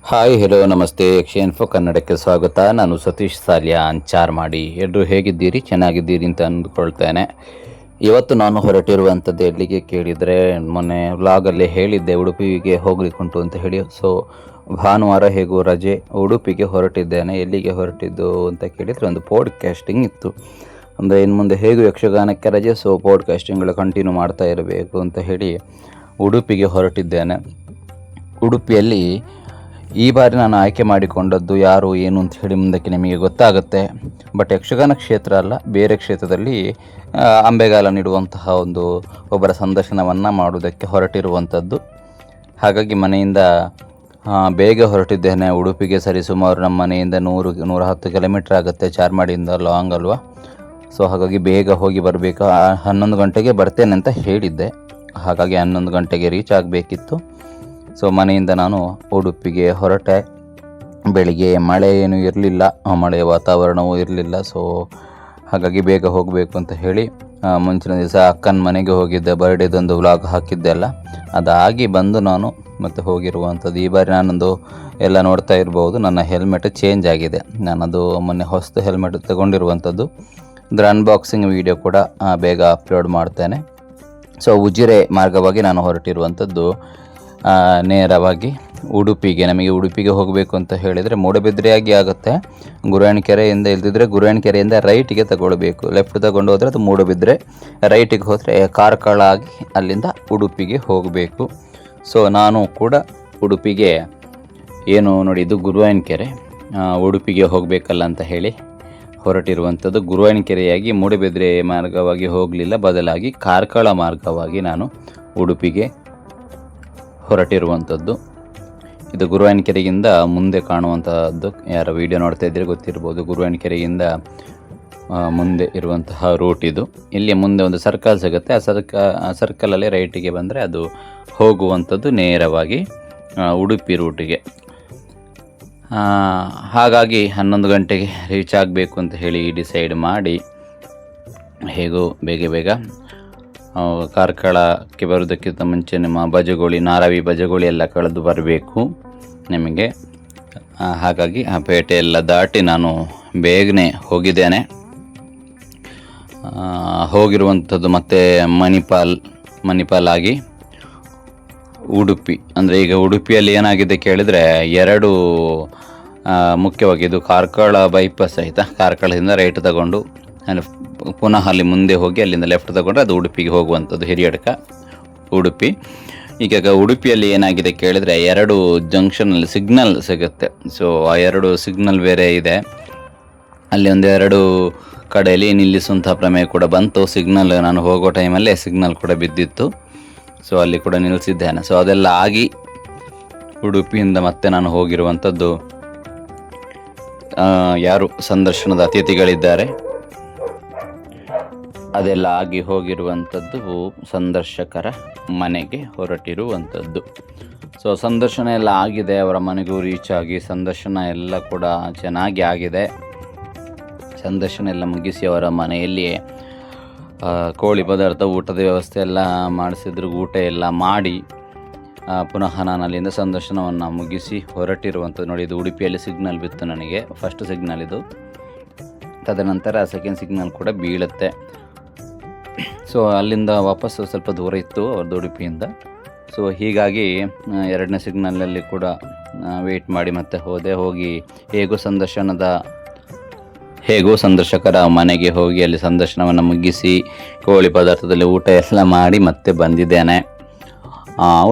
Hi hello ನಮಸ್ತೆ ಯಕ್ಷ ಕನ್ನಡಕ್ಕೆ ಸ್ವಾಗತ. ನಾನು ಸತೀಶ್ ಸಾಲ್ಯಾ ಅಂಚಾರ್ಮಾಡಿ. ಎಲ್ಲರೂ ಹೇಗಿದ್ದೀರಿ? ಚೆನ್ನಾಗಿದ್ದೀರಿ ಅಂತ ಅಂದ್ಕೊಳ್ತೇನೆ. ಇವತ್ತು ನಾನು ಹೊರಟಿರುವಂಥದ್ದು ಎಲ್ಲಿಗೆ ಕೇಳಿದರೆ, ಮೊನ್ನೆ ವ್ಲಾಗಲ್ಲಿ ಹೇಳಿದ್ದೆ ಉಡುಪಿಗೆ ಹೋಗ್ಲಿಕ್ಕುಂಟು ಅಂತ ಹೇಳಿ. ಸೊ ಭಾನುವಾರ ಹೇಗೂ ರಜೆ, ಉಡುಪಿಗೆ ಹೊರಟಿದ್ದೇನೆ. ಎಲ್ಲಿಗೆ ಹೊರಟಿದ್ದು ಅಂತ ಕೇಳಿದರೆ, ಒಂದು ಪಾಡ್ಕಾಸ್ಟಿಂಗ್ ಇತ್ತು. ಅಂದರೆ ಇನ್ನು ಮುಂದೆ ಹೇಗೂ ಯಕ್ಷಗಾನಕ್ಕೆ ರಜೆ, ಸೊ ಪಾಡ್ಕಾಸ್ಟಿಂಗ್ಗಳು ಕಂಟಿನ್ಯೂ ಮಾಡ್ತಾ ಇರಬೇಕು ಅಂತ ಹೇಳಿ ಉಡುಪಿಗೆ ಹೊರಟಿದ್ದೇನೆ. ಉಡುಪಿಯಲ್ಲಿ ಈ ಬಾರಿ ನಾನು ಆಯ್ಕೆ ಮಾಡಿಕೊಂಡದ್ದು ಯಾರು ಏನು ಅಂತ ಹೇಳಿ ಮುಂದಕ್ಕೆ ನಿಮಗೆ ಗೊತ್ತಾಗುತ್ತೆ. ಬಟ್ ಯಕ್ಷಗಾನ ಕ್ಷೇತ್ರ ಅಲ್ಲ, ಬೇರೆ ಕ್ಷೇತ್ರದಲ್ಲಿ ಅಂಬೆಗಾಲ ನೀಡುವಂತಹ ಒಬ್ಬರ ಸಂದರ್ಶನವನ್ನು ಮಾಡುವುದಕ್ಕೆ ಹೊರಟಿರುವಂಥದ್ದು. ಹಾಗಾಗಿ ಮನೆಯಿಂದ ಬೇಗ ಹೊರಟಿದ್ದೇನೆ. ಉಡುಪಿಗೆ ಸರಿಸುಮಾರು ನಮ್ಮ ಮನೆಯಿಂದ 110 ಕಿಲೋಮೀಟ್ರ್ ಆಗುತ್ತೆ. ಚಾರ್ಮಾಡಿಯಿಂದ ಲಾಂಗ್ ಅಲ್ವಾ. ಸೊ ಹಾಗಾಗಿ ಬೇಗ ಹೋಗಿ ಬರಬೇಕು. 11 ಗಂಟೆಗೆ ಬರ್ತೇನೆ ಅಂತ ಹೇಳಿದ್ದೆ. ಹಾಗಾಗಿ 11 ಗಂಟೆಗೆ ರೀಚ್ ಆಗಬೇಕಿತ್ತು. ಸೊ ಮನೆಯಿಂದ ನಾನು ಉಡುಪಿಗೆ ಹೊರಟೆ. ಬೆಳಿಗ್ಗೆ ಮಳೆ ಏನೂ ಇರಲಿಲ್ಲ, ಮಳೆಯ ವಾತಾವರಣವೂ ಇರಲಿಲ್ಲ. ಸೊ ಹಾಗಾಗಿ ಬೇಗ ಹೋಗಬೇಕು ಅಂತ ಹೇಳಿ ಮುಂಚಿನ ದಿವಸ ಅಕ್ಕನ ಮನೆಗೆ ಹೋಗಿದ್ದೆ. ಬರ್ಡೇದೊಂದು ವ್ಲಾಗ್ ಹಾಕಿದ್ದೆ ಅಲ್ಲ, ಅದಾಗಿ ಬಂದು ನಾನು ಮತ್ತೆ ಹೋಗಿರುವಂಥದ್ದು. ಈ ಬಾರಿ ನಾನೊಂದು ಎಲ್ಲ ನೋಡ್ತಾ ಇರ್ಬೋದು, ನನ್ನ ಹೆಲ್ಮೆಟ್ ಚೇಂಜ್ ಆಗಿದೆ. ನಾನದು ಮೊನ್ನೆ ಹೊಸದು ಹೆಲ್ಮೆಟ್ ತಗೊಂಡಿರುವಂಥದ್ದು. ಅದರ ಅನ್ಬಾಕ್ಸಿಂಗ್ ವಿಡಿಯೋ ಕೂಡ ಬೇಗ ಅಪ್ಲೋಡ್ ಮಾಡ್ತೇನೆ. ಸೊ ಉಜಿರೆ ಮಾರ್ಗವಾಗಿ ನಾನು ಹೊರಟಿರುವಂಥದ್ದು ನೇರವಾಗಿ ಉಡುಪಿಗೆ. ನಮಗೆ ಉಡುಪಿಗೆ ಹೋಗಬೇಕು ಅಂತ ಹೇಳಿದರೆ ಮೂಡಬಿದ್ರೆಯಾಗಿ ಆಗುತ್ತೆ. ಗುರುವಾಣಿಕೆರೆಯಿಂದ ಇಲ್ದಿದ್ರೆ ಗುರುವಾಣಿಕೆರೆಯಿಂದ ರೈಟಿಗೆ ತಗೊಳ್ಬೇಕು. ಲೆಫ್ಟ್ ತಗೊಂಡು ಹೋದರೆ ಅದು ಮೂಡಬಿದ್ರೆ, ರೈಟಿಗೆ ಹೋದರೆ ಕಾರ್ಕಳ ಆಗಿ ಅಲ್ಲಿಂದ ಉಡುಪಿಗೆ ಹೋಗಬೇಕು. ಸೊ ನಾನು ಕೂಡ ಉಡುಪಿಗೆ ಏನು ನೋಡಿ, ಇದು ಗುರುವಾಣಿಕೆರೆ, ಉಡುಪಿಗೆ ಹೋಗಬೇಕಲ್ಲ ಅಂತ ಹೇಳಿ ಹೊರಟಿರುವಂಥದ್ದು. ಗುರುವಾಣಿಕೆರೆಯಾಗಿ ಮೂಡಬಿದ್ರೆ ಮಾರ್ಗವಾಗಿ ಹೋಗಲಿಲ್ಲ, ಬದಲಾಗಿ ಕಾರ್ಕಳ ಮಾರ್ಗವಾಗಿ ನಾನು ಉಡುಪಿಗೆ ಹೊರಟಿರುವಂಥದ್ದು. ಇದು ಗುರುವಾಣಿಕೆರೆಗಿಂತ ಮುಂದೆ ಕಾಣುವಂತಹದ್ದು. ಯಾರ ವಿಡಿಯೋ ನೋಡ್ತಾ ಇದ್ದರೆ ಗೊತ್ತಿರ್ಬೋದು. ಗುರುವಾಣಿಕೆರೆಗಿಂತ ಮುಂದೆ ಇರುವಂತಹ ರೂಟ್ ಇದು. ಇಲ್ಲಿ ಮುಂದೆ ಒಂದು ಸರ್ಕಲ್ ಸಿಗುತ್ತೆ. ಆ ಸರ್ಕಲಲ್ಲಿ ರೈಟಿಗೆ ಬಂದರೆ ಅದು ಹೋಗುವಂಥದ್ದು ನೇರವಾಗಿ ಉಡುಪಿ ರೂಟಿಗೆ. ಹಾಗಾಗಿ 11 ಗಂಟೆಗೆ ರೀಚ್ ಆಗಬೇಕು ಅಂತ ಹೇಳಿ ಡಿಸೈಡ್ ಮಾಡಿ ಹೇಗೋ ಬೇಗ ಕಾರ್ಕಳಕ್ಕೆ ಬರೋದಕ್ಕಿಂತ ಮುಂಚೆ ನಿಮ್ಮ ಬಜಗೋಳಿ, ನಾರಾವಿ ಬಜಗೋಳಿ ಎಲ್ಲ ಕಳೆದು ಬರಬೇಕು ನಿಮಗೆ. ಹಾಗಾಗಿ ಆ ಪೇಟೆ ಎಲ್ಲ ದಾಟಿ ನಾನು ಬೇಗನೆ ಹೋಗಿದ್ದೇನೆ. ಹೋಗಿರುವಂಥದ್ದು ಮತ್ತು ಮಣಿಪಾಲ್ ಆಗಿ ಉಡುಪಿ. ಅಂದರೆ ಈಗ ಉಡುಪಿಯಲ್ಲಿ ಏನಾಗಿದೆ ಕೇಳಿದರೆ, ಎರಡು ಮುಖ್ಯವಾಗಿ ಇದು ಕಾರ್ಕಳ ಬೈಪಾಸ್ ಆಯಿತಾ. ಕಾರ್ಕಳದಿಂದ ರೈಟ್ ತಗೊಂಡು ಪುನಃ ಅಲ್ಲಿ ಮುಂದೆ ಹೋಗಿ ಅಲ್ಲಿಂದ ಲೆಫ್ಟ್ ತಗೊಂಡ್ರೆ ಅದು ಉಡುಪಿಗೆ ಹೋಗುವಂಥದ್ದು, ಹಿರಿಯಡ್ಕ ಉಡುಪಿ. ಈಗ ಉಡುಪಿಯಲ್ಲಿ ಏನಾಗಿದೆ ಕೇಳಿದರೆ, 2 ಜಂಕ್ಷನಲ್ಲಿ ಸಿಗ್ನಲ್ ಸಿಗುತ್ತೆ. ಸೊ ಆ 2 ಸಿಗ್ನಲ್ ಬೇರೆ ಇದೆ. ಅಲ್ಲಿ 2 ಕಡೆಯಲ್ಲಿ ನಿಲ್ಲಿಸುವಂಥ ಪ್ರಮೇಯ ಕೂಡ ಬಂತು. ಸಿಗ್ನಲ್ ನಾನು ಹೋಗೋ ಟೈಮಲ್ಲೇ ಸಿಗ್ನಲ್ ಕೂಡ ಬಿದ್ದಿತ್ತು. ಸೊ ಅಲ್ಲಿ ಕೂಡ ನಿಲ್ಲಿಸಿದ್ದೇನೆ. ಸೊ ಅದೆಲ್ಲ ಆಗಿ ಉಡುಪಿಯಿಂದ ಮತ್ತೆ ನಾನು ಹೋಗಿರುವಂಥದ್ದು, ಯಾರು ಸಂದರ್ಶನದ ಅತಿಥಿಗಳಿದ್ದಾರೆ ಅದೆಲ್ಲ ಆಗಿ ಹೋಗಿರುವಂಥದ್ದು ಸಂದರ್ಶಕರ ಮನೆಗೆ ಹೊರಟಿರುವಂಥದ್ದು. ಸೊ ಸಂದರ್ಶನ ಎಲ್ಲ ಆಗಿದೆ, ಅವರ ಮನೆಗೂ ರೀಚ್ ಆಗಿ ಸಂದರ್ಶನ ಎಲ್ಲ ಕೂಡ ಚೆನ್ನಾಗಿ ಆಗಿದೆ. ಸಂದರ್ಶನ ಎಲ್ಲ ಮುಗಿಸಿ ಅವರ ಮನೆಯಲ್ಲಿಯೇ ಕೋಳಿ ಪದಾರ್ಥ, ಊಟದ ವ್ಯವಸ್ಥೆ ಎಲ್ಲ ಮಾಡಿಸಿದ್ರು. ಊಟ ಎಲ್ಲ ಮಾಡಿ ಪುನಃ ನಾನು ಅಲ್ಲಿಂದ ಸಂದರ್ಶನವನ್ನು ಮುಗಿಸಿ ಹೊರಟಿರುವಂಥದ್ದು. ನೋಡಿ, ಇದು ಉಡುಪಿಯಲ್ಲಿ ಸಿಗ್ನಲ್ ಬಿತ್ತು ನನಗೆ, ಫಸ್ಟ್ ಸಿಗ್ನಲ್ ಇದು. ತದನಂತರ ಸೆಕೆಂಡ್ ಸಿಗ್ನಲ್ ಕೂಡ ಬೀಳುತ್ತೆ. ಸೊ ಅಲ್ಲಿಂದ ವಾಪಸ್ಸು ಸ್ವಲ್ಪ ದೂರ ಇತ್ತು ಅವ್ರದ್ದು ಉಡುಪಿಯಿಂದ. ಸೊ ಹೀಗಾಗಿ 2ನೇ ಸಿಗ್ನಲಲ್ಲಿ ಕೂಡ ವೆಯ್ಟ್ ಮಾಡಿ ಮತ್ತೆ ಹೋಗಿ ಹೇಗೋ ಸಂದರ್ಶಕರ ಮನೆಗೆ ಹೋಗಿ ಅಲ್ಲಿ ಸಂದರ್ಶನವನ್ನು ಮುಗಿಸಿ ಕೋಳಿ ಪದಾರ್ಥದಲ್ಲಿ ಊಟ ಎಲ್ಲ ಮಾಡಿ ಮತ್ತೆ ಬಂದಿದ್ದೇನೆ.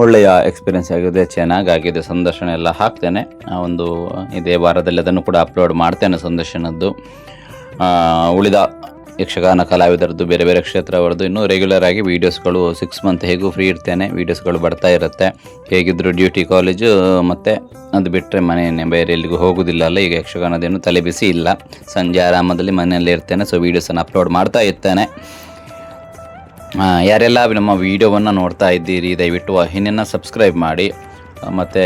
ಒಳ್ಳೆಯ ಎಕ್ಸ್ಪೀರಿಯೆನ್ಸ್ ಆಗಿದೆ, ಚೆನ್ನಾಗಾಗಿದೆ. ಸಂದರ್ಶನ ಎಲ್ಲ ಹಾಕ್ತೇನೆ ಇದೇ ವಾರದಲ್ಲಿ, ಅದನ್ನು ಕೂಡ ಅಪ್ಲೋಡ್ ಮಾಡ್ತೇನೆ ಸಂದರ್ಶನದ್ದು. ಉಳಿದ ಯಕ್ಷಗಾನ ಕಲಾವಿದರದ್ದು, ಬೇರೆ ಬೇರೆ ಕ್ಷೇತ್ರವರದ್ದು ಇನ್ನೂ ರೆಗ್ಯುಲರ್ ಆಗಿ ವೀಡಿಯೋಸ್ಗಳು 6 ಮಂತ್ ಹೇಗೂ ಫ್ರೀ ಇರ್ತೇನೆ, ವೀಡಿಯೋಸ್ಗಳು ಬರ್ತಾ ಇರುತ್ತೆ. ಹೇಗಿದ್ದರೂ ಡ್ಯೂಟಿ, ಕಾಲೇಜು ಮತ್ತು ಅದು ಬಿಟ್ಟರೆ ಮನೆಯೇ, ಬೇರೆ ಎಲ್ಲಿಗೂ ಹೋಗೋದಿಲ್ಲ ಅಲ್ಲ. ಈಗ ಯಕ್ಷಗಾನದೇನು ತಲೆ ಬಿಸಿ ಇಲ್ಲ, ಸಂಜೆ ಆರಾಮದಲ್ಲಿ ಮನೆಯಲ್ಲೇ ಇರ್ತೇನೆ. ಸೊ ವೀಡಿಯೋಸನ್ನು ಅಪ್ಲೋಡ್ ಮಾಡ್ತಾ ಇರ್ತೇನೆ. ಯಾರೆಲ್ಲ ನಮ್ಮ ವೀಡಿಯೋವನ್ನು ನೋಡ್ತಾ ಇದ್ದೀರಿ, ದಯವಿಟ್ಟು ವಾಹಿನಿಯನ್ನು ಸಬ್ಸ್ಕ್ರೈಬ್ ಮಾಡಿ, ಮತ್ತು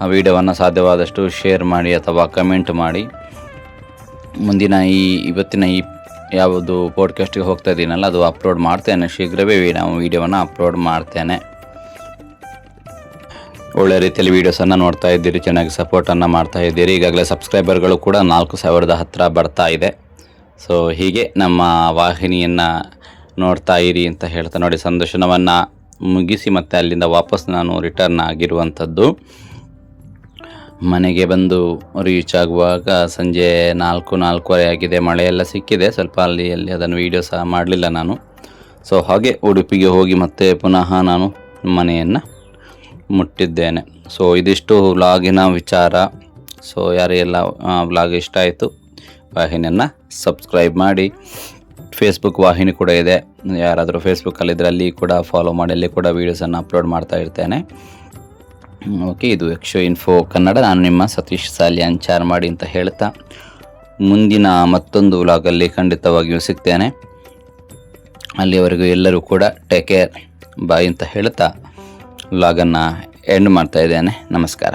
ಆ ವೀಡಿಯೋವನ್ನು ಸಾಧ್ಯವಾದಷ್ಟು ಶೇರ್ ಮಾಡಿ ಅಥವಾ ಕಮೆಂಟ್ ಮಾಡಿ. ಮುಂದಿನ ಇವತ್ತಿನ ಯಾವುದು ಪಾಡ್ಕಾಸ್ಟಿಗೆ ಹೋಗ್ತಾ ಇದ್ದೀನಲ್ಲ, ಅದು ಅಪ್ಲೋಡ್ ಮಾಡ್ತೇನೆ ಶೀಘ್ರವೇ. ನಾವು ವೀಡಿಯೋವನ್ನು ಅಪ್ಲೋಡ್ ಮಾಡ್ತೇನೆ. ಒಳ್ಳೆ ರೀತಿಯಲ್ಲಿ ವೀಡಿಯೋಸನ್ನು ನೋಡ್ತಾ ಇದ್ದೀರಿ, ಚೆನ್ನಾಗಿ ಸಪೋರ್ಟನ್ನು ಮಾಡ್ತಾ ಇದ್ದೀರಿ. ಈಗಾಗಲೇ ಸಬ್ಸ್ಕ್ರೈಬರ್ಗಳು ಕೂಡ 4000 ಹತ್ತಿರ ಬರ್ತಾ ಇದೆ. ಸೊ ಹೀಗೆ ನಮ್ಮ ವಾಹಿನಿಯನ್ನು ನೋಡ್ತಾ ಇರಿ ಅಂತ ಹೇಳ್ತಾ ನೋಡಿ, ಸಂದರ್ಶನವನ್ನು ಮುಗಿಸಿ ಮತ್ತು ಅಲ್ಲಿಂದ ವಾಪಸ್ ನಾನು ರಿಟರ್ನ್ ಆಗಿರುವಂಥದ್ದು. ಮನೆಗೆ ಬಂದು ರೀಚ್ ಆಗುವಾಗ ಸಂಜೆ 4-4:15 ಆಗಿದೆ. ಮಳೆಯೆಲ್ಲ ಸಿಕ್ಕಿದೆ ಸ್ವಲ್ಪ, ಅಲ್ಲಿ ಅದನ್ನು ವೀಡಿಯೋ ಸಹ ಮಾಡಲಿಲ್ಲ ನಾನು. ಸೊ ಹಾಗೆ ಉಡುಪಿಗೆ ಹೋಗಿ ಮತ್ತೆ ಪುನಃ ನಾನು ಮನೆಯನ್ನು ಮುಟ್ಟಿದ್ದೇನೆ. ಸೊ ಇದಿಷ್ಟು ವ್ಲಾಗಿನ ವಿಚಾರ. ಸೊ ಯಾರೆಲ್ಲ ವ್ಲಾಗ್ ಇಷ್ಟ ಆಯಿತು ವಾಹಿನಿಯನ್ನು ಸಬ್ಸ್ಕ್ರೈಬ್ ಮಾಡಿ. ಫೇಸ್ಬುಕ್ ವಾಹಿನಿ ಕೂಡ ಇದೆ, ಯಾರಾದರೂ ಫೇಸ್ಬುಕ್ಕಲ್ಲಿದ್ದರೆ ಅಲ್ಲಿ ಕೂಡ ಫಾಲೋ ಮಾಡಿ, ಅಲ್ಲಿ ಕೂಡ ವೀಡಿಯೋಸನ್ನು ಅಪ್ಲೋಡ್ ಮಾಡ್ತಾ ಇರ್ತೇನೆ. ಓಕೆ, ಇದು ಯಕ್ಷ ಇನ್ಫೋ ಕನ್ನಡ. ನಾನು ನಿಮ್ಮ ಸತೀಶ್ ಸಾಲಿಯಾನ್ ಚಾರ್ಮಾಡಿ ಅಂತ ಹೇಳ್ತಾ ಮುಂದಿನ ಮತ್ತೊಂದು ವ್ಲಾಗಲ್ಲಿ ಖಂಡಿತವಾಗಿಯೂ ಸಿಗ್ತೇನೆ. ಅಲ್ಲಿವರೆಗೂ ಎಲ್ಲರೂ ಕೂಡ ಟೇಕ್ ಕೇರ್, ಬಾಯ್ ಅಂತ ಹೇಳ್ತಾ ವ್ಲಾಗನ್ನು ಎಂಡ್ ಮಾಡ್ತಾ ಇದ್ದೇನೆ. ನಮಸ್ಕಾರ.